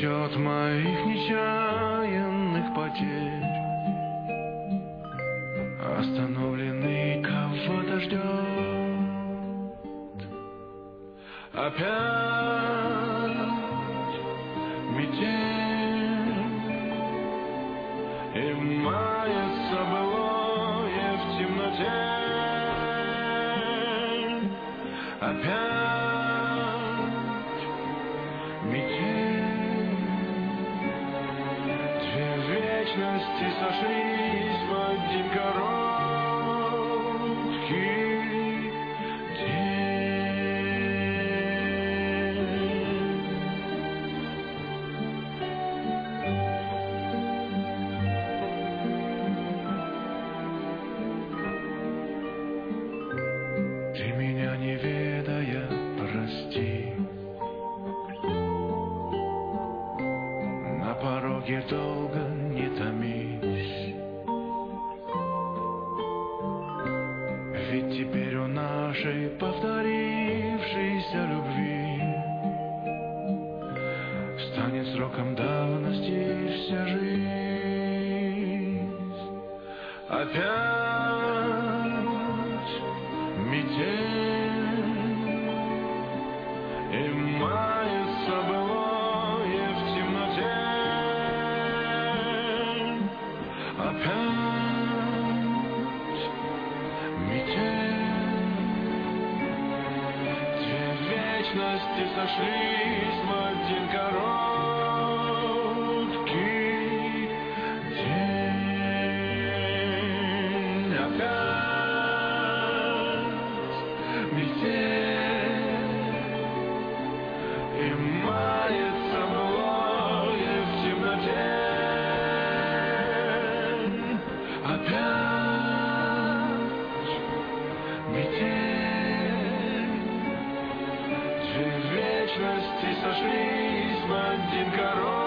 счет моих нечаянных потерь остановленный кого-то ждет. Опять метель, и мается былое в темноте. Опять метель, две вечности сошлись в один короткий не ведая, прости. На пороге долго не томись, ведь теперь у нашей повторившейся любви станет сроком давности вся жизнь. Опять метель, и мается былое в темноте. Опять метель, две вечности сошлись в один короткий день. Опять метель, и мается былое в темноте. Опять метель, две вечности сошлись в один короткий